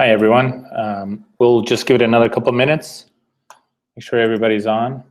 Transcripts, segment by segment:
Hi, everyone. We'll just give it another couple minutes. Make sure everybody's on.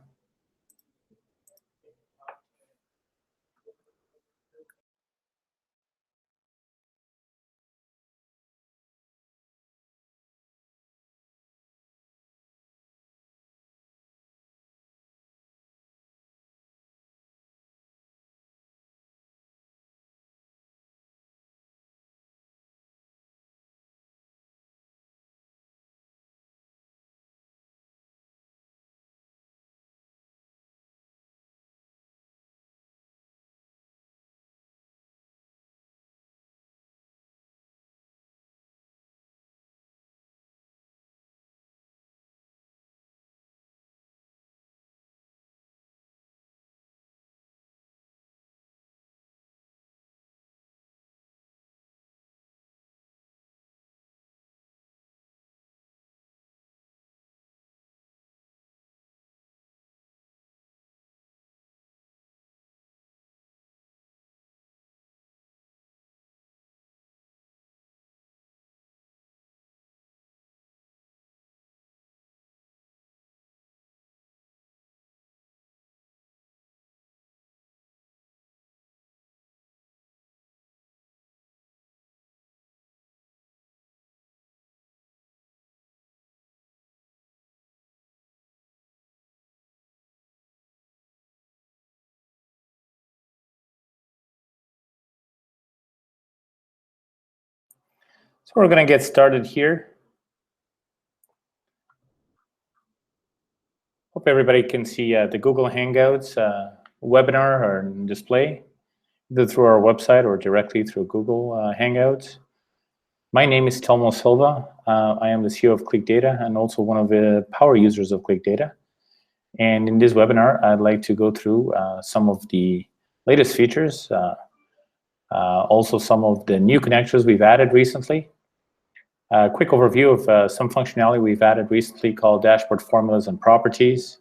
So we're going to get started here. Hope everybody can see the Google Hangouts webinar or display, either through our website or directly through Google Hangouts. My name is Telmo Silva. I am the CEO of ClicData and also one of the power users of ClicData. And in this webinar, I'd like to go through some of the latest features, also some of the new connectors we've added recently. A quick overview of some functionality we've added recently called dashboard formulas and properties,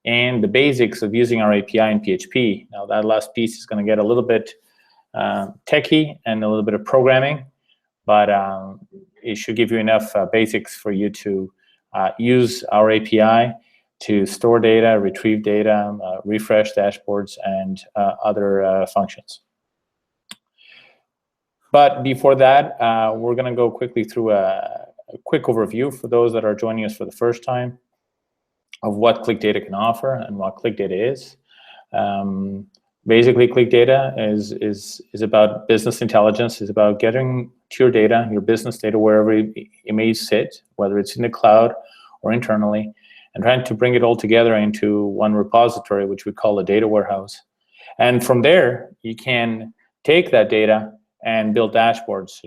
and the basics of using our API in PHP. Now that last piece is going to get a little bit techy and a little bit of programming, but it should give you enough basics for you to use our API to store data, retrieve data, refresh dashboards, and other functions. But before that, we're going to go quickly through a quick overview for those that are joining us for the first time of what ClicData can offer and what ClicData is. Basically, ClicData is about business intelligence. It's about getting to your data, your business data, wherever it may sit, whether it's in the cloud or internally, and trying to bring it all together into one repository, which we call a data warehouse. And from there, you can take that data and build dashboards.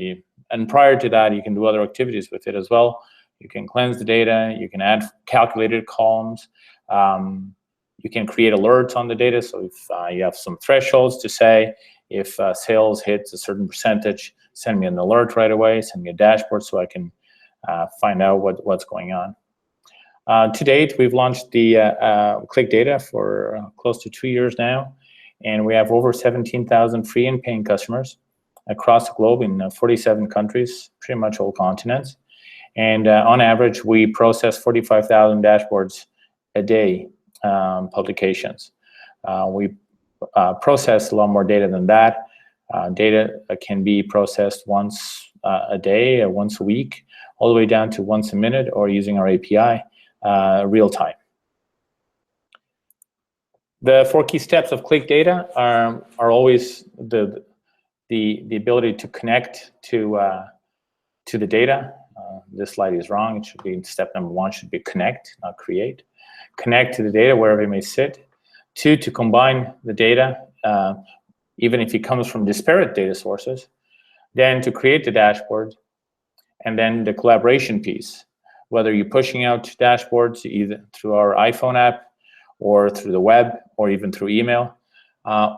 And prior to that, you can do other activities with it as well. You can cleanse the data, you can add calculated columns, you can create alerts on the data. So if you have some thresholds to say, if sales hits a certain percentage, send me an alert right away, send me a dashboard so I can find out what's going on. To date, we've launched the ClicData for close to 2 years now, and we have over 17,000 free and paying customers across the globe in 47 countries, pretty much all continents. And on average, we process 45,000 dashboards a day, publications. We process a lot more data than that. Data can be processed once a day or once a week, all the way down to once a minute, or using our API real time. The 4 key steps of ClicData are always the ability to connect to the data. This slide is wrong. It should be step number 1 should be connect, not create. Connect to the data wherever it may sit. 2, to combine the data, even if it comes from disparate data sources. Then to create the dashboard, and then the collaboration piece, whether you're pushing out dashboards either through our iPhone app or through the web or even through email,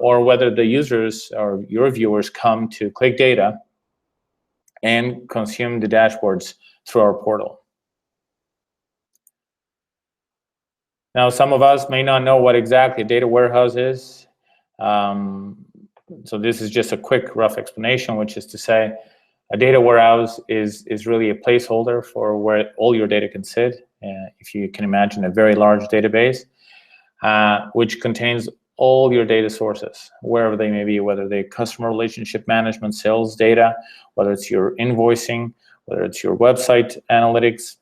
or whether the users or your viewers come to ClicData and consume the dashboards through our portal. Now, some of us may not know what exactly a data warehouse is. So this is just a quick, rough explanation, which is to say A data warehouse is really a placeholder for where all your data can sit. If you can imagine a very large database, which contains all your data sources, wherever they may be, whether they're customer relationship management, sales data, whether it's your invoicing, whether it's your website analytics,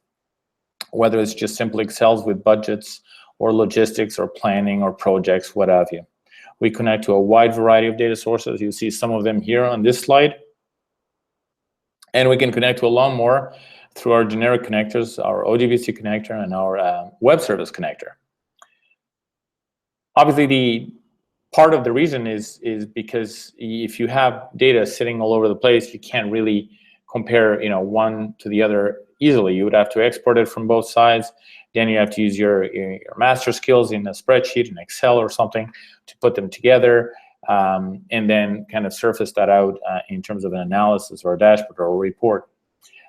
whether it's just simply Excels with budgets or logistics or planning or projects, what have you. We connect to a wide variety of data sources. You see some of them here on this slide. And we can connect to a lot more through our generic connectors, our ODBC connector and our web service connector. Obviously, the part of the reason is because if you have data sitting all over the place, you can't really compare, one to the other easily. You would have to export it from both sides. Then you have to use your master skills in a spreadsheet, in Excel or something, to put them together, and then kind of surface that out in terms of an analysis or a dashboard or a report.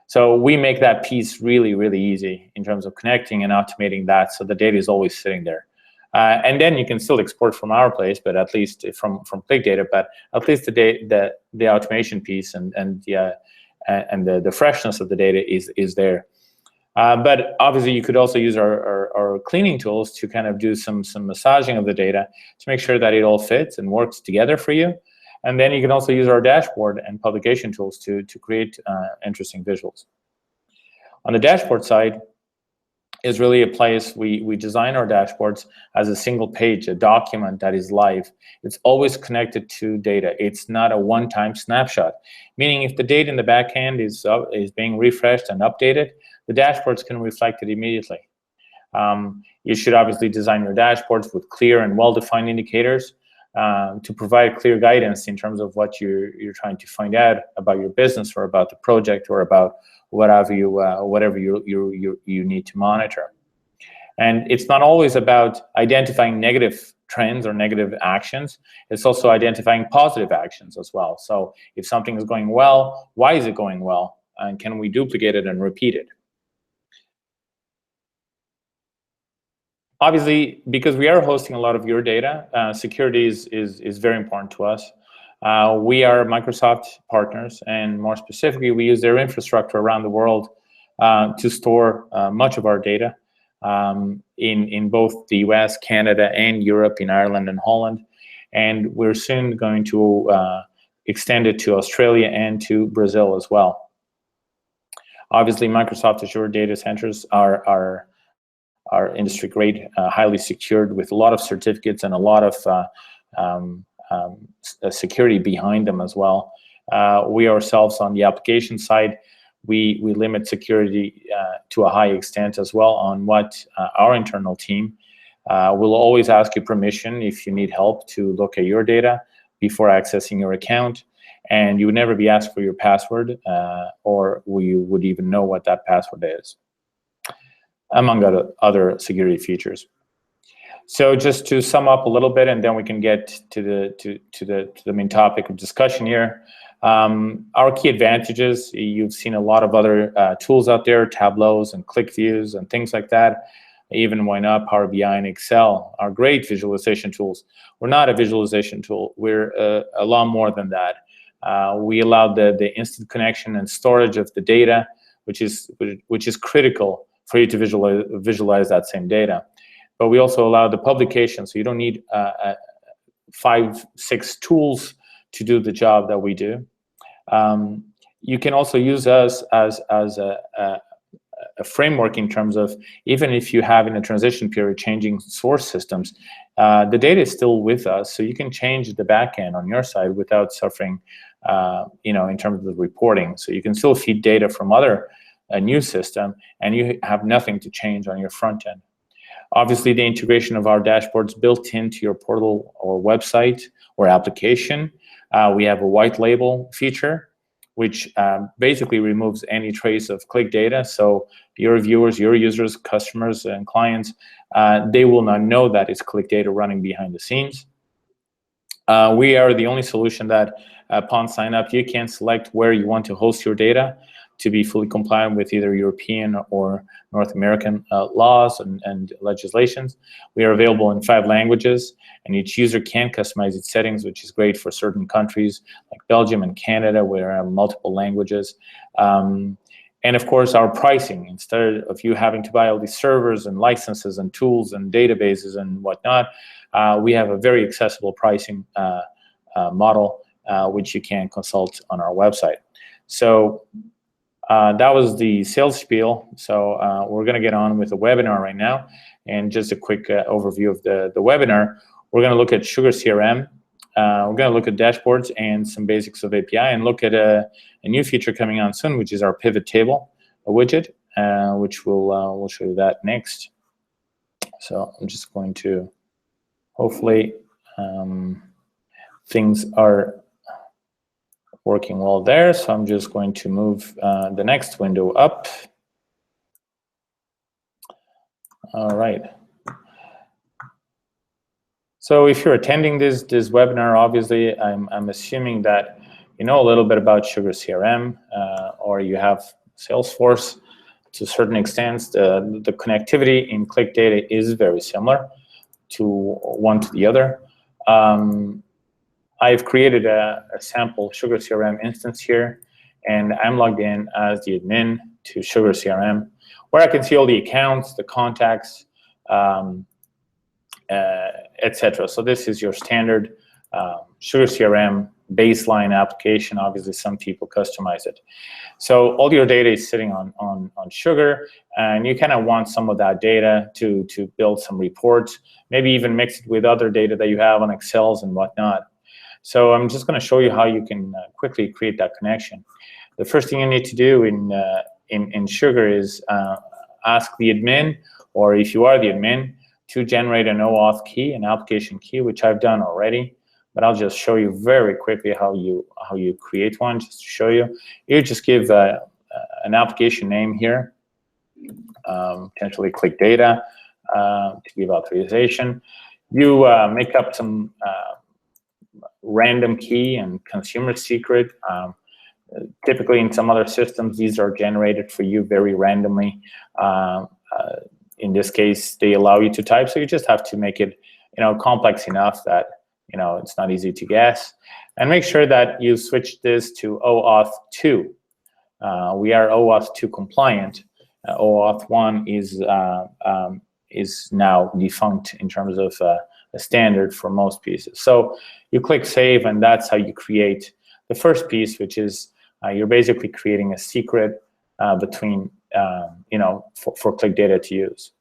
So we make that piece really, really easy in terms of connecting and automating that, so the data is always sitting there. And then you can still export from our place, but at least from ClicData, but at least the automation piece and the freshness of the data is there. But obviously, you could also use our cleaning tools to kind of do some massaging of the data to make sure that it all fits and works together for you. And then you can also use our dashboard and publication tools to create interesting visuals. On the dashboard side is really a place we design our dashboards as a single page, a document that is live. It's always connected to data. It's not a one-time snapshot, meaning if the data in the back end is being refreshed and updated, the dashboards can reflect it immediately. You should obviously design your dashboards with clear and well-defined indicators to provide clear guidance in terms of what you're trying to find out about your business or about the project or about whatever you need to monitor. And it's not always about identifying negative trends or negative actions. It's also identifying positive actions as well. So if something is going well, why is it going well? And can we duplicate it and repeat it? Obviously, because we are hosting a lot of your data, security is very important to us. We are Microsoft partners, and more specifically, we use their infrastructure around the world to store much of our data in both the US, Canada, and Europe, in Ireland and Holland. And we're soon going to extend it to Australia and to Brazil as well. Obviously, Microsoft Azure data centers are industry grade, highly secured with a lot of certificates and a lot of security behind them as well. We ourselves on the application side, we limit security to a high extent as well on what our internal team will always ask you permission if you need help to look at your data before accessing your account. And you would never be asked for your password or we would even know what that password is, among other security features. So just to sum up a little bit, and then we can get to the main topic of discussion here. Our key advantages, you've seen a lot of other tools out there, Tableaus and ClickViews and things like that. Even why not Power BI and Excel are great visualization tools. We're not a visualization tool. We're a lot more than that. We allow the instant connection and storage of the data, which is critical for you to visualize that same data. But we also allow the publication, so you don't need 5-6 tools to do the job that we do. You can also use us as a framework in terms of, even if you have in a transition period changing source systems, the data is still with us, so you can change the backend on your side without suffering, in terms of the reporting. So you can still feed data from a new system, and you have nothing to change on your front end. Obviously, the integration of our dashboards built into your portal or website or application. We have a white label feature, which basically removes any trace of ClicData. So your viewers, your users, customers, and clients, they will not know that it's ClicData running behind the scenes. We are the only solution that upon sign up, you can select where you want to host your data. to be fully compliant with either European or North American laws and legislations. We are available in 5 languages, and each user can customize its settings, which is great for certain countries like Belgium and Canada, where there are multiple languages. And of course, our pricing, instead of you having to buy all these servers and licenses and tools and databases and whatnot, we have a very accessible pricing model, which you can consult on our website. So that was the sales spiel. So we're going to get on with the webinar right now. And just a quick overview of the webinar. We're going to look at Sugar CRM. We're going to look at dashboards and some basics of API, and look at a new feature coming on soon, which is our pivot table, a widget, which we'll show you that next. So I'm just going to, hopefully, things are working well there. So I'm just going to move the next window up. All right. So if you're attending this webinar, obviously, I'm assuming that you know a little bit about Sugar CRM, or you have Salesforce to a certain extent. The connectivity in ClicData is very similar to one to the other. I've created a sample Sugar CRM instance here, and I'm logged in as the admin to Sugar CRM, where I can see all the accounts, the contacts, etc. So this is your standard Sugar CRM baseline application. Obviously, some people customize it. So all your data is sitting on Sugar, and you kind of want some of that data to build some reports, maybe even mix it with other data that you have on Excels and whatnot. So I'm just going to show you how you can quickly create that connection. The first thing you need to do in Sugar is ask the admin, or if you are the admin, to generate an OAuth key, an application key, which I've done already. But I'll just show you very quickly how you create one, just to show you. You just give an application name here, potentially ClicData, to give authorization. You make up some random key and consumer secret. Typically, in some other systems, these are generated for you very randomly. In this case, they allow you to type, so you just have to make it, complex enough that it's not easy to guess. And make sure that you switch this to OAuth 2. We are OAuth 2 compliant. OAuth 1 is now defunct in terms of a standard for most pieces. So you click Save, and that's how you create the first piece, which is you're basically creating a secret between for ClicData to use.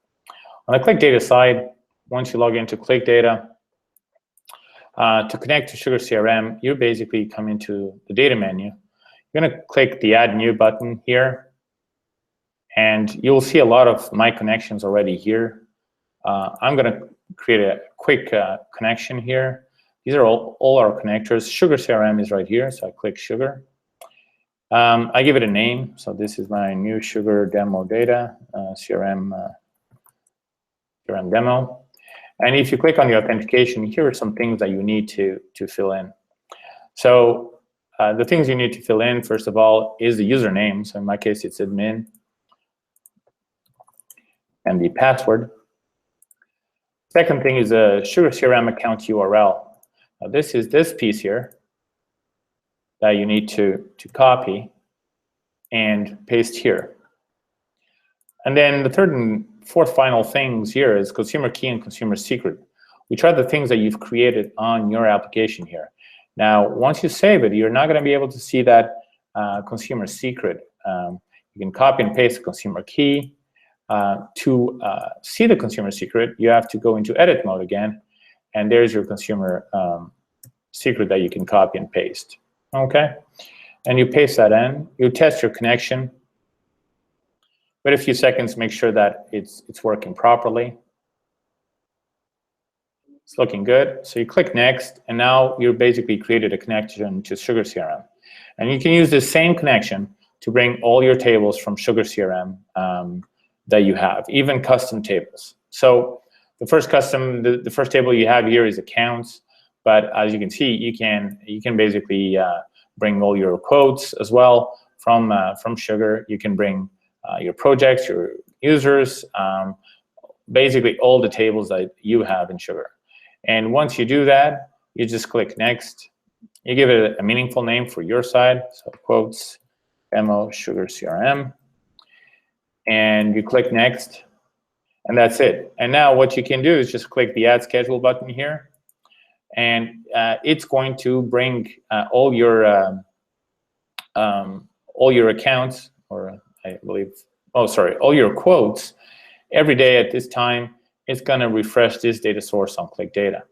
On the ClicData side, once you log into ClicData, to connect to Sugar CRM, you basically come into the data menu. You're going to click the Add New button here, and you'll see a lot of my connections already here. I'm going to create a quick connection here. These are all our connectors. Sugar CRM is right here, so I click Sugar. I give it a name, so this is my new Sugar demo data, CRM demo. And if you click on the authentication, here are some things that you need to fill in. So the things you need to fill in, first of all, is the username. So in my case, it's admin, and the password. Second thing is a Sugar CRM account URL. Now this is this piece here that you need to copy and paste here. And then the third and fourth final things here is consumer key and consumer secret, which are the things that you've created on your application here. Now, once you save it, you're not going to be able to see that consumer secret. You can copy and paste the consumer key. To see the consumer secret, you have to go into edit mode again, and there's your consumer secret that you can copy and paste. Okay, and you paste that in. You test your connection. Wait a few seconds, make sure that it's working properly. It's looking good. So you click Next, and now you basically created a connection to Sugar CRM. And you can use the same connection to bring all your tables from Sugar CRM that you have, even custom tables. So the first the first table you have here is accounts, but as you can see, you can basically bring all your quotes as well, from Sugar. You can bring your projects, your users, basically all the tables that you have in Sugar. And once you do that, you just click next. You give it a meaningful name for your side, so quotes, demo, Sugar CRM, and you click next, and that's it. And now what you can do is just click the Add Schedule button here, and it's going to bring all your accounts, or I believe, oh sorry, all your quotes every day at this time. It's going to refresh this data source on ClicData,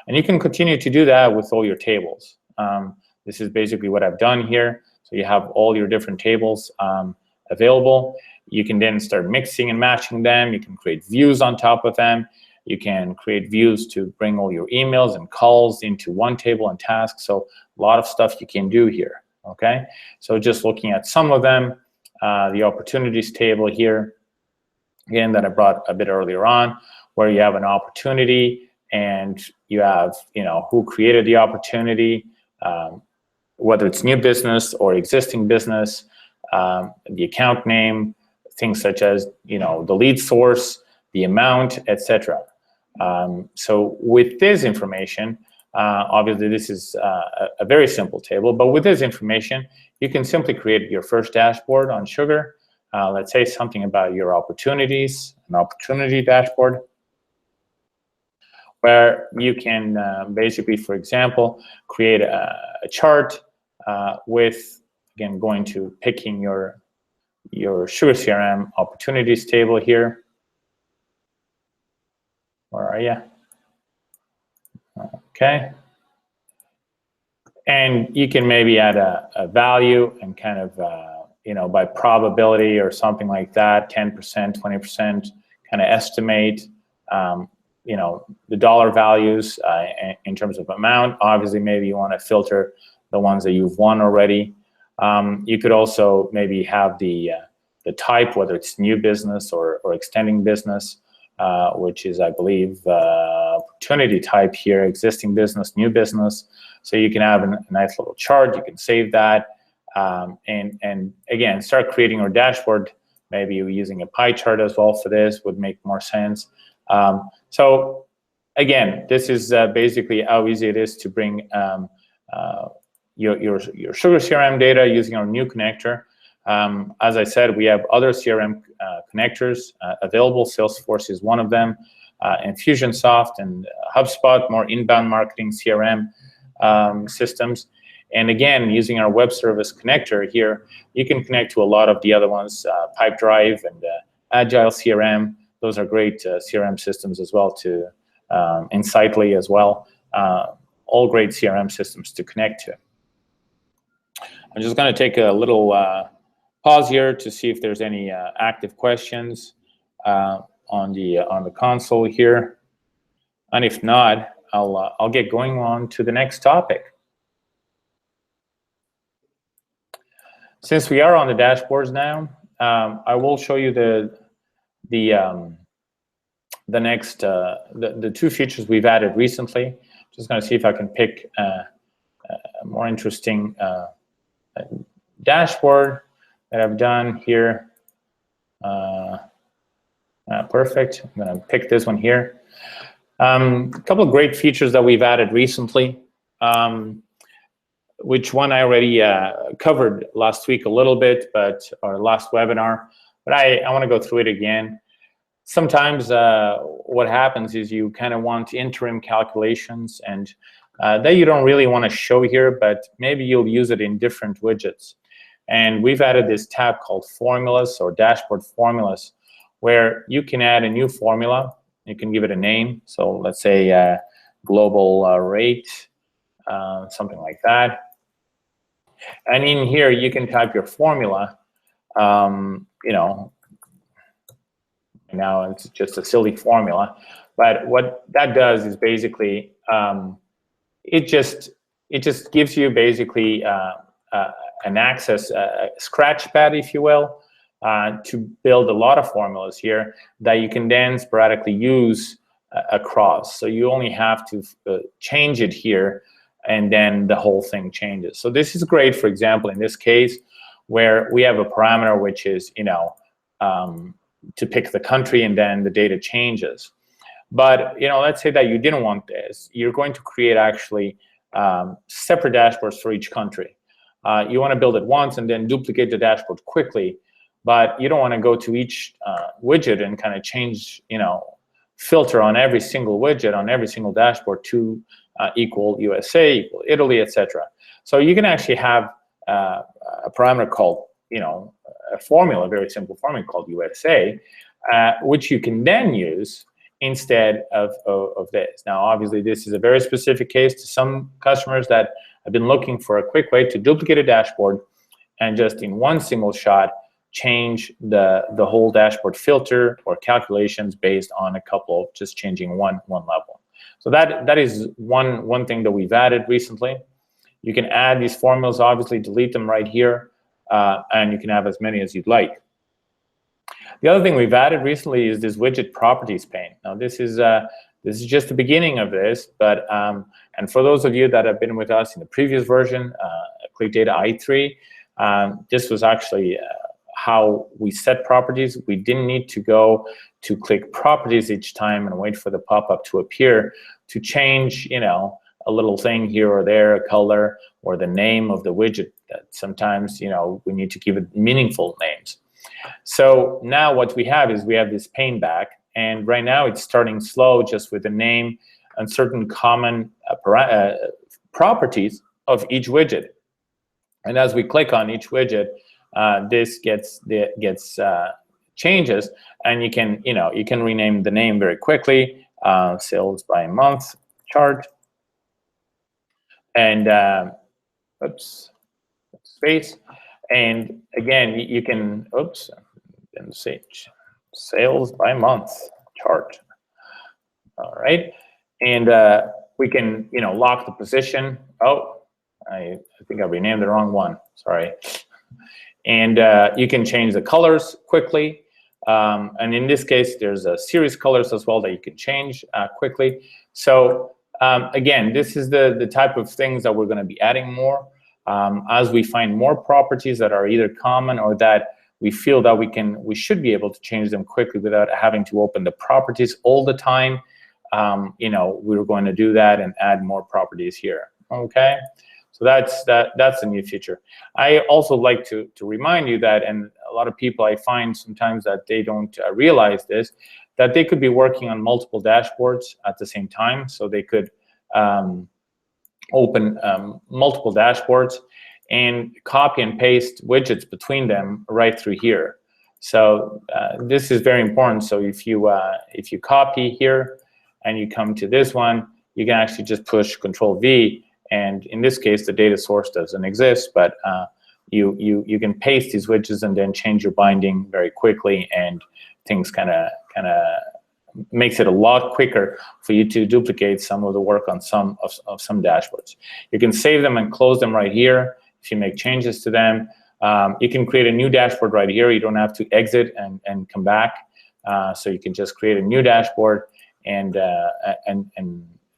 and you can continue to do that with all your tables. This is basically what I've done here. So you have all your different tables available. You can then start mixing and matching them. You can create views on top of them. You can create views to bring all your emails and calls into one table and tasks. So a lot of stuff you can do here, okay? So just looking at some of them, the opportunities table here, again, that I brought a bit earlier on, where you have an opportunity and you have, who created the opportunity, whether it's new business or existing business, the account name, things such as the lead source, the amount, etc. So with this information, obviously this is a very simple table, but with this information, you can simply create your first dashboard on Sugar. Let's say something about your opportunities, an opportunity dashboard, where you can basically, for example, create a chart with, again, going to picking your Sugar CRM opportunities table here. Where are you? Okay. And you can maybe add a value and kind of, by probability or something like that, 10%, 20%, kind of estimate, the dollar values in terms of amount. Obviously, maybe you want to filter the ones that you've won already. You could also maybe have the type, whether it's new business or extending business, which is, I believe, opportunity type here, existing business, new business. So you can have a nice little chart. You can save that, and again, start creating your dashboard. Maybe using a pie chart as well for this would make more sense. So again, this is basically how easy it is to bring your Sugar CRM data using our new connector. As I said, we have other CRM connectors available. Salesforce is one of them, Infusionsoft and HubSpot, more inbound marketing CRM systems. And again, using our web service connector here, you can connect to a lot of the other ones, Pipedrive and Agile CRM. Those are great CRM systems as well, to Insightly as well. All great CRM systems to connect to. I'm just going to take a little pause here to see if there's any active questions on the console here, and if not, I'll get going on to the next topic. Since we are on the dashboards now, I will show you the two features we've added recently. Just going to see if I can pick a more interesting dashboard that I've done here. Perfect. I'm going to pick this one here. A couple of great features that we've added recently, which one I already covered last week a little bit, but our last webinar. But I want to go through it again. Sometimes what happens is you kind of want interim calculations, and that you don't really want to show here, but maybe you'll use it in different widgets. And we've added this tab called Formulas or Dashboard Formulas, where you can add a new formula. You can give it a name. So let's say global rate, something like that. And in here, you can type your formula. Now it's just a silly formula, but what that does is basically it just gives you basically an access, a scratch pad, if you will, to build a lot of formulas here that you can then sporadically use across. So you only have to change it here, and then the whole thing changes. So this is great. For example, in this case, where we have a parameter which is, to pick the country, and then the data changes. But let's say that you didn't want this. You're going to create actually separate dashboards for each country. You want to build it once and then duplicate the dashboard quickly, but you don't want to go to each widget and kind of change, filter on every single widget on every single dashboard to equal USA, equal Italy, etc. So you can actually have a parameter called, a formula, a very simple formula called USA, which you can then use instead of this. Now, obviously, this is a very specific case to some customers that have been looking for a quick way to duplicate a dashboard and just in one single shot change the whole dashboard filter or calculations based on a couple of just changing one level. So that is one thing that we've added recently. You can add these formulas, obviously delete them right here, and you can have as many as you'd like. The other thing we've added recently is this widget properties pane. Now this is just the beginning of this, but and for those of you that have been with us in the previous version, ClicData i3, this was actually how we set properties. We didn't need to go to click properties each time and wait for the pop-up to appear to change, a little thing here or there, a color or the name of the widget. That sometimes, we need to give it meaningful names. So now what we have is we have this pane back, and right now it's starting slow just with the name and certain common properties of each widget. And as we click on each widget, this gets changes, and you can rename the name very quickly, sales by month chart, and space. And again, you can, and say sales by month chart. All right, and we can, lock the position. Oh, I think I renamed the wrong one. Sorry. And you can change the colors quickly. And in this case, there's a series colors as well that you can change quickly. So again, this is the type of things that we're going to be adding more. As we find more properties that are either common or that we feel that we should be able to change them quickly without having to open the properties all the time, we're going to do that and add more properties here. Okay, so that's a new feature. I also like to remind you that, and a lot of people I find sometimes that they don't realize this, that they could be working on multiple dashboards at the same time. So they could open multiple dashboards and copy and paste widgets between them right through here. So this is very important. So if you copy here and you come to this one, you can actually just push Control-V, and in this case the data source doesn't exist, but you can paste these widgets and then change your binding very quickly, and things kind of makes it a lot quicker for you to duplicate some of the work on some dashboards. You can save them and close them right here if you make changes to them. You can create a new dashboard right here. You don't have to exit and come back. So you can just create a new dashboard and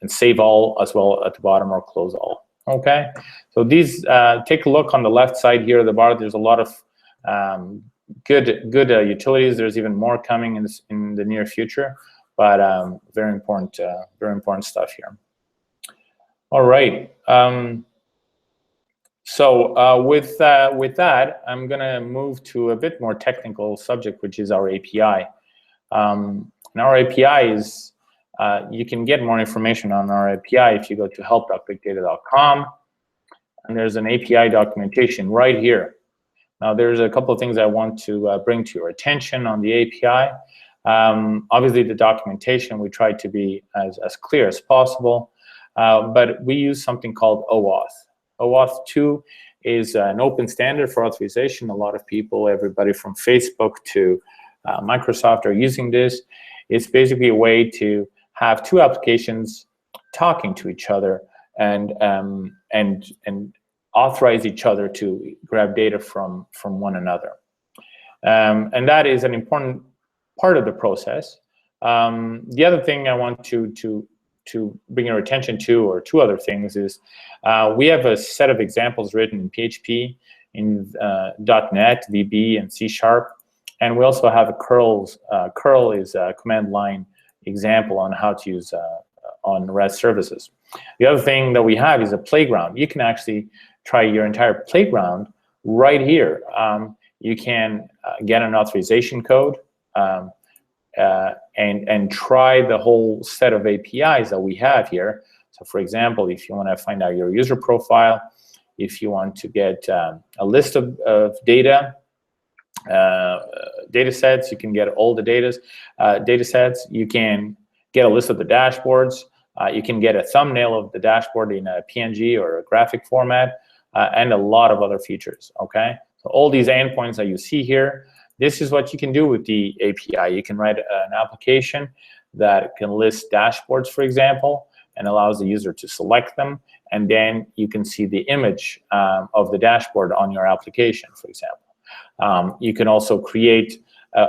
save all as well at the bottom, or close all. Okay. So these take a look on the left side here of the bar. There's a lot of good utilities. There's even more coming in the near future, but very important stuff here. All right. So with that, I'm gonna move to a bit more technical subject, which is our API. And our API is you can get more information on our API if you go to help.clicdata.com, and there's an API documentation right here. Now, there's a couple of things I want to bring to your attention on the API. Obviously, the documentation, we try to be as clear as possible, but we use something called OAuth. OAuth 2 is an open standard for authorization. A lot of people, everybody from Facebook to Microsoft are using this. It's basically a way to have two applications talking to each other and authorize each other to grab data from one another. And that is an important part of the process. The other thing I want to bring your attention to, or two other things, is we have a set of examples written in PHP in .NET, VB, and C#. And we also have a curl. Curl is a command line example on how to use on REST services. The other thing that we have is a playground. You can actually try your entire playground right here. You can get an authorization code and try the whole set of APIs that we have here. So for example, if you want to find out your user profile, if you want to get a list of data sets, you can get all the data sets. You can get a list of the dashboards. You can get a thumbnail of the dashboard in a PNG or a graphic format, and a lot of other features, okay? So all these endpoints that you see here, this is what you can do with the API. You can write an application that can list dashboards, for example, and allows the user to select them, and then you can see the image of the dashboard on your application, for example. You can also create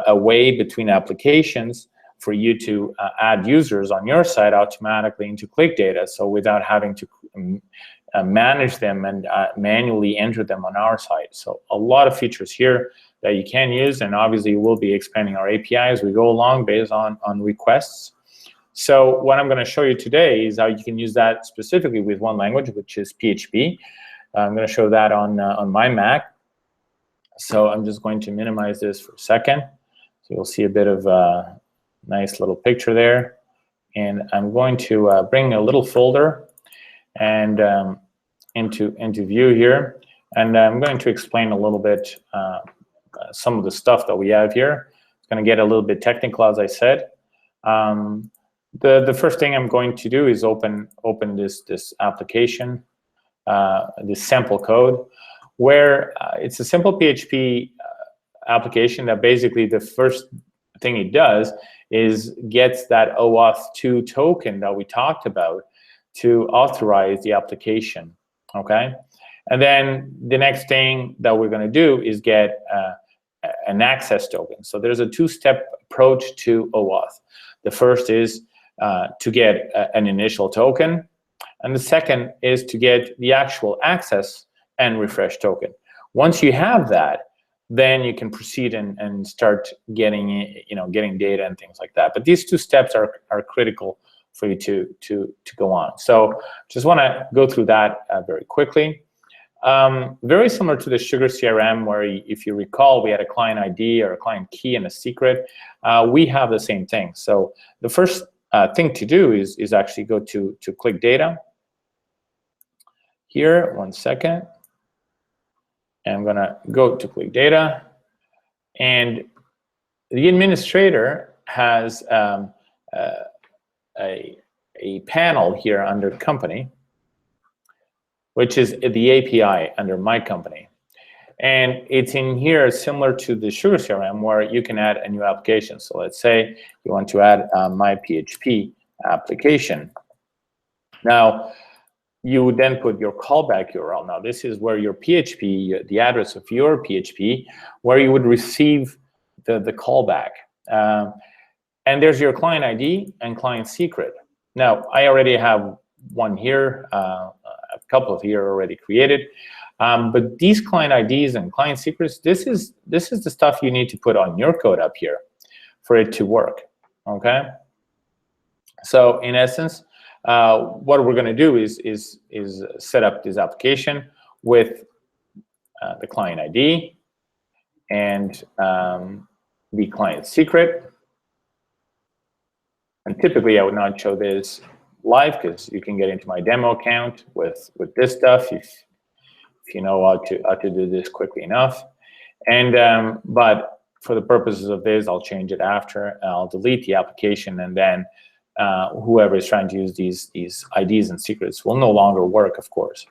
a way between applications for you to add users on your site automatically into ClicData, so without having to manage them and manually enter them on our site. So a lot of features here that you can use, and obviously we'll be expanding our API as we go along based on requests. So what I'm going to show you today is how you can use that specifically with one language, which is PHP. I'm going to show that on my Mac. So I'm just going to minimize this for a second. So you'll see a bit of a nice little picture there. And I'm going to bring a little folder and into view here. And I'm going to explain a little bit some of the stuff that we have here. It's going to get a little bit technical, as I said. The first thing I'm going to do is open this application, this sample code, where it's a simple PHP application that basically the first thing it does is gets that OAuth 2 token that we talked about to authorize the application, okay? And then the next thing that we're going to do is get an access token. So there's a two-step approach to OAuth. The first is to get an initial token, and the second is to get the actual access and refresh token. Once you have that, then you can proceed and start getting getting data and things like that. But these two steps are critical for you to go on. So just want to go through that very quickly. Very similar to the Sugar CRM, where if you recall, we had a client ID or a client key and a secret. We have the same thing. So the first thing to do is actually go to ClicData. Here, 1 second. And I'm going to go to ClicData. And the administrator has a panel here under company, which is the API under my company. And it's in here similar to the Sugar CRM, where you can add a new application. So let's say you want to add my PHP application. Now, you would then put your callback URL. Now, this is where your PHP, the address of your PHP, where you would receive the callback. And there's your client ID and client secret. Now, I already have one here, a couple of here already created. But these client IDs and client secrets, this is the stuff you need to put on your code up here for it to work, okay? So in essence, what we're going to do is set up this application with the client ID and the client secret. And typically, I would not show this live because you can get into my demo account with this stuff if you know how to do this quickly enough. And but for the purposes of this, I'll change it after. I'll delete the application, and then whoever is trying to use these IDs and secrets will no longer work, of course.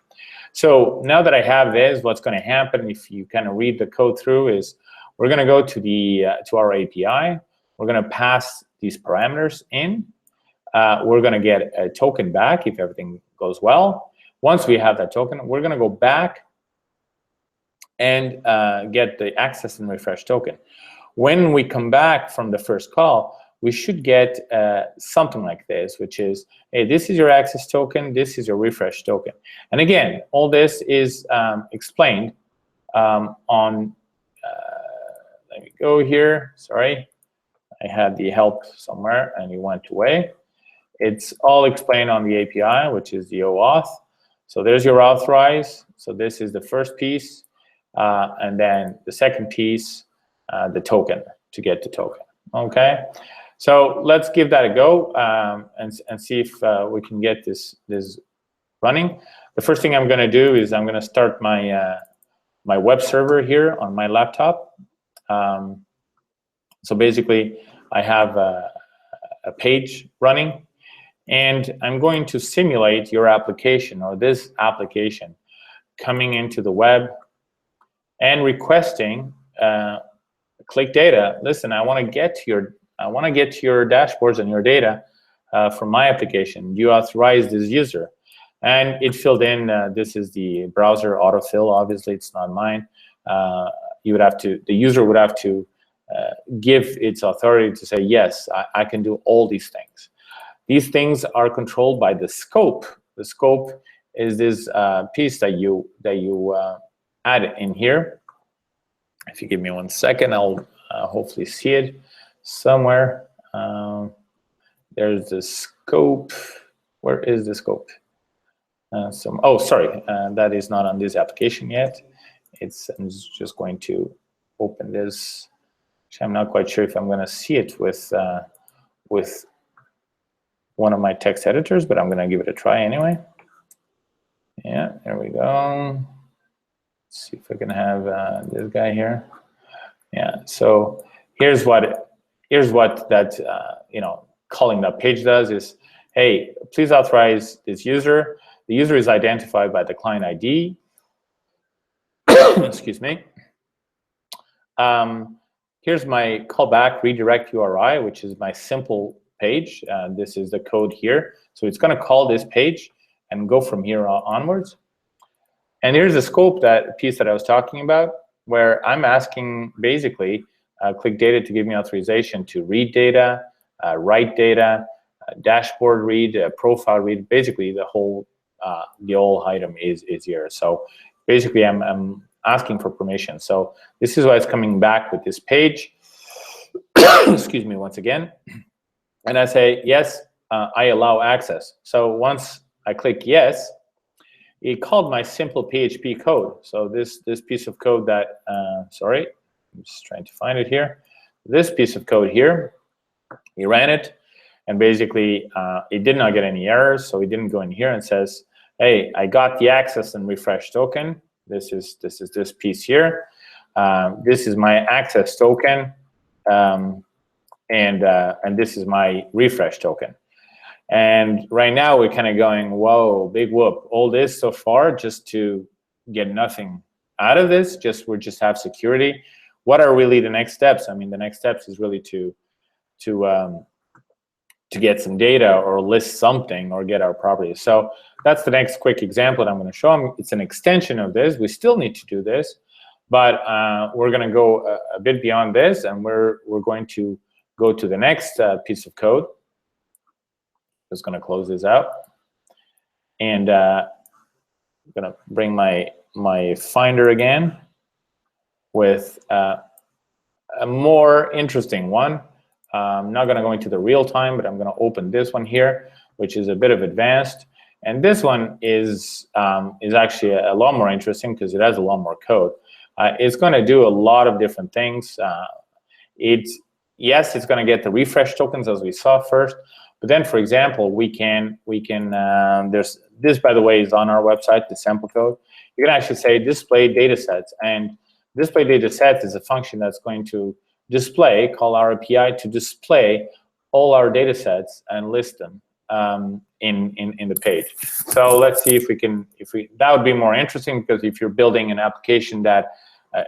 So now that I have this, what's going to happen if you kind of read the code through is we're going to go to our API. We're going to pass these parameters in. We're going to get a token back if everything goes well. Once we have that token, we're going to go back and get the access and refresh token. When we come back from the first call, we should get something like this, which is, hey, this is your access token, this is your refresh token. And again, all this is explained let me go here. Sorry, I had the help somewhere and it went away. It's all explained on the API, which is the OAuth. So there's your authorize. So this is the first piece. And then the second piece, the token, to get the token. Okay, so let's give that a go and see if we can get this running. The first thing I'm going to do is I'm going to start my my web server here on my laptop. So basically, I have a page running, and I'm going to simulate your application or this application coming into the web and requesting ClicData. Listen, I want to get to your dashboards and your data from my application. You authorize this user, and it filled in. This is the browser autofill. Obviously, it's not mine. You would have to. The user would have to give its authority to say yes, I can do all these things. These things are controlled by the scope. The scope is this piece that you add in here. If you give me 1 second, I'll hopefully see it somewhere. There's the scope. Where is the scope? Oh, sorry, that is not on this application yet. I'm just going to open this. Actually, I'm not quite sure if I'm going to see it with one of my text editors, but I'm going to give it a try anyway. Yeah, there we go. Let's see if I can have this guy here. Yeah, so here's what that calling that page does is, hey, please authorize this user. The user is identified by the client ID. Excuse me. Here's my callback redirect URI, which is my simple page. This is the code here. So it's going to call this page and go from here onwards. And here's the scope, that piece that I was talking about, where I'm asking basically ClicData to give me authorization to read data, write data, dashboard read, profile read. Basically, the whole item is here. So basically, I'm asking for permission. So this is why it's coming back with this page. Excuse me once again. And I say, yes, I allow access. So once I click yes, it called my simple PHP code. So this piece of code that, sorry, I'm just trying to find it here. This piece of code here, he ran it, and basically it did not get any errors. So he didn't go in here and says, hey, I got the access and refresh token. This is this piece here. This is my access token, and this is my refresh token. And right now we're kind of going, whoa, big whoop! All this so far just to get nothing out of this. We just have security. What are really the next steps? I mean, the next steps is really to get some data or list something or get our properties. So that's the next quick example that I'm going to show them. It's an extension of this. We still need to do this, but we're going to go a bit beyond this, and we're going to go to the next piece of code. Just going to close this out, and I'm going to bring my Finder again with a more interesting one. I'm not going to go into the real time, but I'm going to open this one here, which is a bit of advanced. And this one is actually a lot more interesting because it has a lot more code. It's going to do a lot of different things. Yes, it's going to get the refresh tokens as we saw first. But then, for example, we can there's this, by the way, is on our website, the sample code. You can actually say display data sets, and display data sets is a function that's going to call our API to display all our data sets and list them in the page. So let's see if that would be more interesting, because if you're building an application that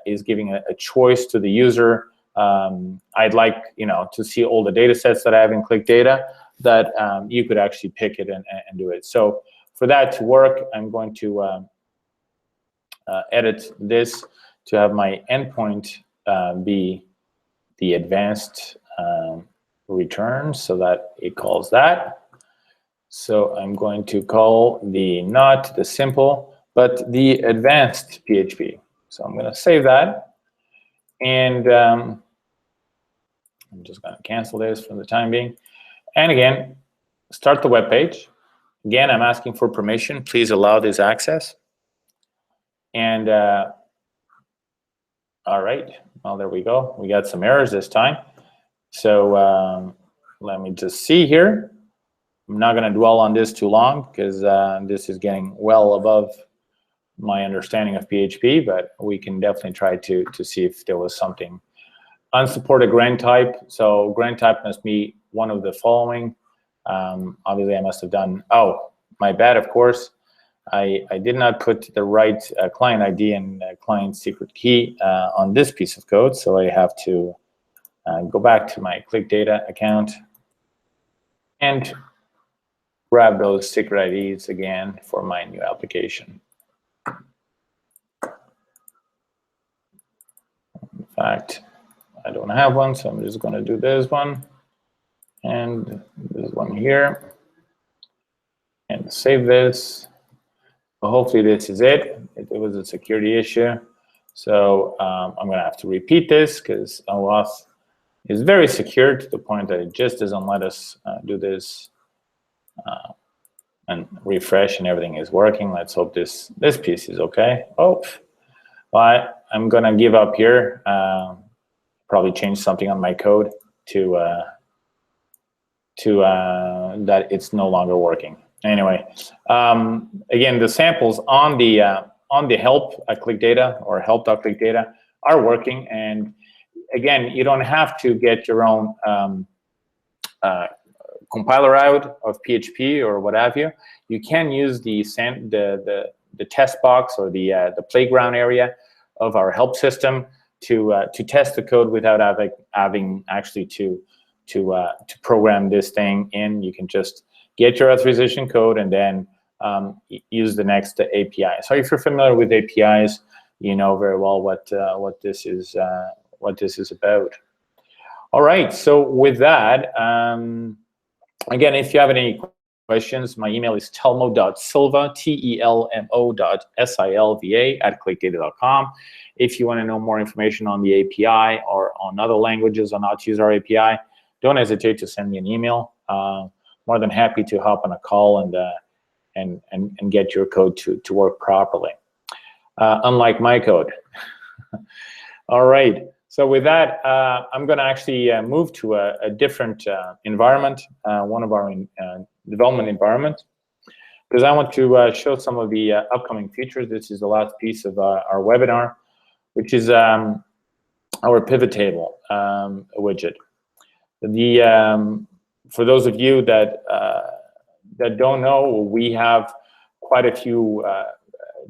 is giving a choice to the user, I'd like to see all the data sets that I have in ClicData, that you could actually pick it and do it. So for that to work, I'm going to edit this to have my endpoint be the advanced return, so that it calls that. So I'm going to call not the simple, but the advanced PHP. So I'm going to save that, and I'm just going to cancel this for the time being. And again, start the web page. Again, I'm asking for permission. Please allow this access. And all right, well, there we go. We got some errors this time. So let me just see here. I'm not going to dwell on this too long because this is getting well above my understanding of PHP, but we can definitely try to see if there was something. Unsupported grant type. So grant type must be one of the following. Obviously, I must have done, oh, my bad, of course. I did not put the right client ID and client secret key on this piece of code, so I have to go back to my ClicData account and grab those secret IDs again for my new application. In fact, I don't have one, so I'm just going to do this one and this one here and save this. So hopefully this is it. It was a security issue. So I'm going to have to repeat this because OAuth is very secure to the point that it just doesn't let us do this and refresh and everything is working. Let's hope this piece is okay. Oh, well, I'm going to give up here. Probably change something on my code to that it's no longer working. Anyway, again, the samples on the help ClicData or help.clicdata are working, and again, you don't have to get your own compiler out of PHP or what have you. You can use the test box or the playground area of our help system to test the code without having actually to program this thing in. You can just get your authorization code and then use the next API. So if you're familiar with APIs, you know very well what this is about. All right. So with that, again, if you have any questions, my email is telmo.silva, telmo.silva@clicdata.com. If you want to know more information on the API or on other languages on how to use our API, don't hesitate to send me an email. More than happy to hop on a call and get your code to work properly, unlike my code. All right. So with that, I'm going to actually move to a different environment, one of our development environments, because I want to show some of the upcoming features. This is the last piece of our webinar, which is our pivot table widget. For those of you that don't know, we have quite a few.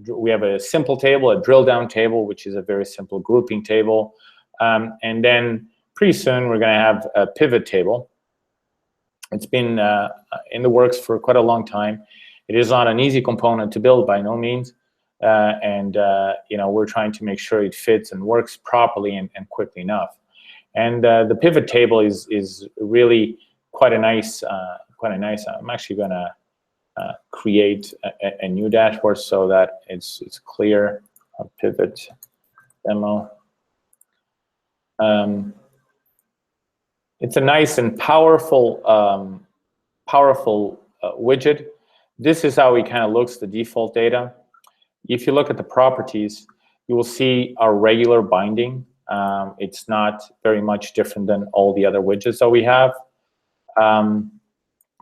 We have a simple table, a drill down table, which is a very simple grouping table. And then pretty soon we're going to have a pivot table. It's been in the works for quite a long time. It is not an easy component to build by no means. And you know, we're trying to make sure it fits and works properly and quickly enough. And the pivot table is really quite a nice. I'm actually going to create a new dashboard so that it's clear. A pivot demo. It's a nice and powerful widget. This is how it kind of looks, the default data. If you look at the properties, you will see our regular binding. It's not very much different than all the other widgets that we have.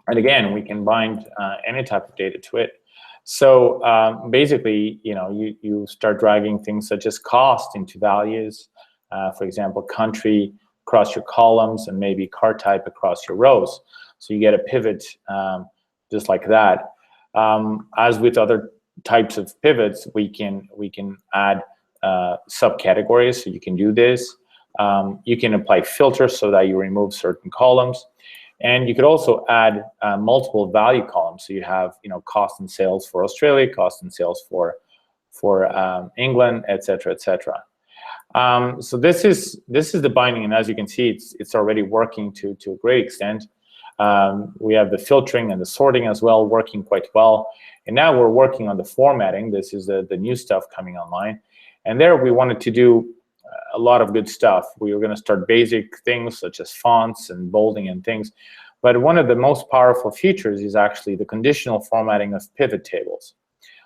And again, we can bind any type of data to it. So basically, you know, you start dragging things such as cost into values. For example, country across your columns and maybe car type across your rows. So you get a pivot just like that. As with other types of pivots, we can add subcategories. So you can do this. You can apply filters so that you remove certain columns. And you could also add multiple value columns. So you have, you know, cost and sales for Australia, cost and sales for England, etc., etc. So this is the binding, and as you can see, it's already working to a great extent. We have the filtering and the sorting as well working quite well. And now we're working on the formatting. This is the new stuff coming online. And there we wanted to do a lot of good stuff. We were going to start basic things such as fonts and bolding and things. But one of the most powerful features is actually the conditional formatting of pivot tables.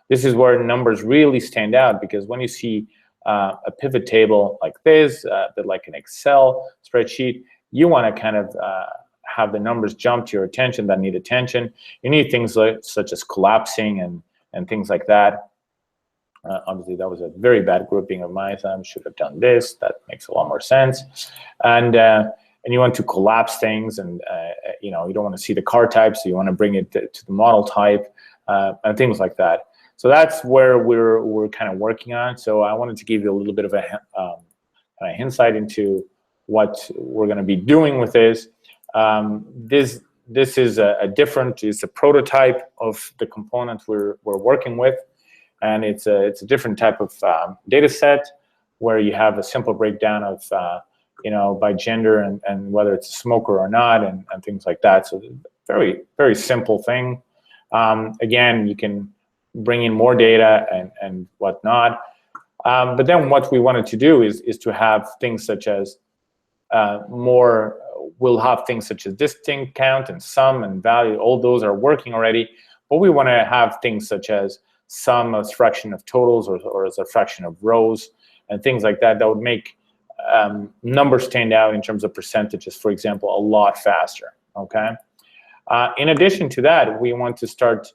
This is where numbers really stand out, because when you see a pivot table like this, that like an Excel spreadsheet, you want to kind of have the numbers jump to your attention that need attention. You need things like, such as collapsing and things like that. Obviously, that was a very bad grouping of mine. I should have done this. That makes a lot more sense. And you want to collapse things, and you know, you don't want to see the car type, so you want to bring it to the model type, and things like that. So that's where we're kind of working on. So I wanted to give you a little bit of a kind of insight into what we're going to be doing with this. This is it's a prototype of the component we're working with, and it's a different type of data set where you have a simple breakdown of you know, by gender and whether it's a smoker or not, and things like that. So very, very simple thing. Again, you can bring in more data and whatnot. But then what we wanted to do is to have things such as we'll have things such as distinct count and sum and value. All those are working already, but we want to have things such as sum as fraction of totals or as a fraction of rows and things like that. That would make numbers stand out in terms of percentages, for example, a lot faster. Okay. In addition to that, we want to start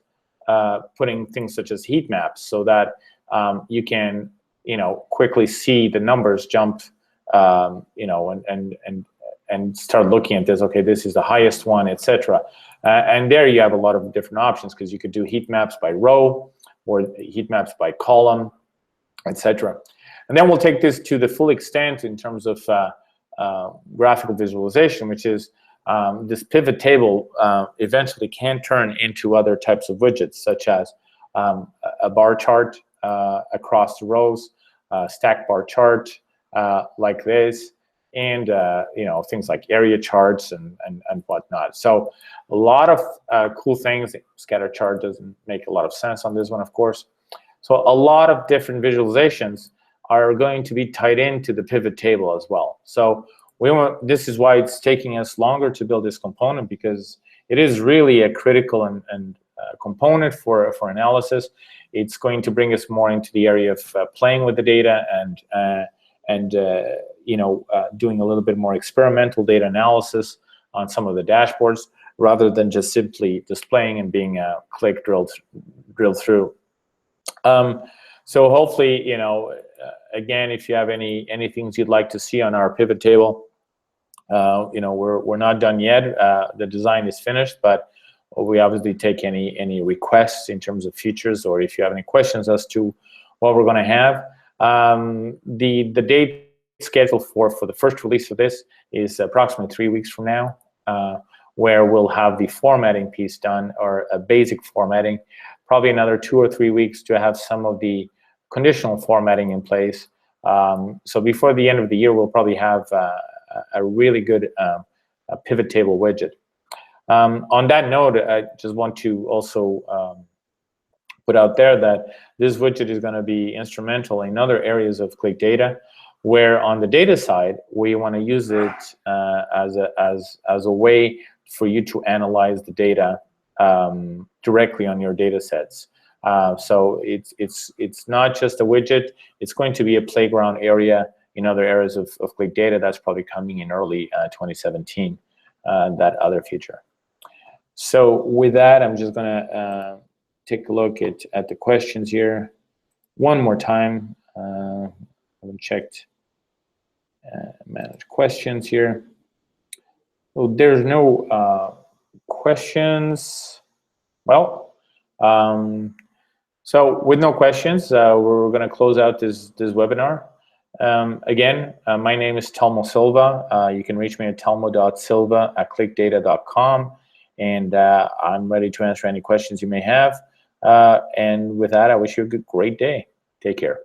putting things such as heat maps, so that you can, you know, quickly see the numbers jump, you know, and start looking at this. Okay, this is the highest one, etc. And there you have a lot of different options, because you could do heat maps by row or heat maps by column, etc. And then we'll take this to the full extent in terms of graphical visualization, which is this pivot table eventually can turn into other types of widgets, such as a bar chart across the rows, stack bar chart like this, and you know, things like area charts and whatnot. So a lot of cool things. Scatter chart doesn't make a lot of sense on this one, of course. So a lot of different visualizations are going to be tied into the pivot table as well. So this is why it's taking us longer to build this component, because it is really a critical and component for analysis. It's going to bring us more into the area of playing with the data and you know, doing a little bit more experimental data analysis on some of the dashboards, rather than just simply displaying and being click drilled through. So hopefully, you know, again, if you have any things you'd like to see on our pivot table, you know, we're not done yet. The design is finished, but we obviously take any requests in terms of features, or if you have any questions as to what we're going to have. The date schedule for the first release of this is approximately 3 weeks from now, where we'll have the formatting piece done, or a basic formatting. Probably another 2 or 3 weeks to have some of the conditional formatting in place. So before the end of the year, we'll probably have a really good pivot table widget. On that note, I just want to also put out there that this widget is going to be instrumental in other areas of ClicData, where on the data side, we want to use it as a way for you to analyze the data directly on your data sets. So it's not just a widget. It's going to be a playground area in other areas of ClicData. That's probably coming in early 2017, that other feature. So with that, I'm just going to take a look at the questions here one more time. I haven't checked manage questions here. Well, there's no questions. Well, so with no questions, we're going to close out this webinar. Again, my name is Telmo Silva. You can reach me at telmo.silva@clicdata.com, and I'm ready to answer any questions you may have. And with that, I wish you a great day. Take care.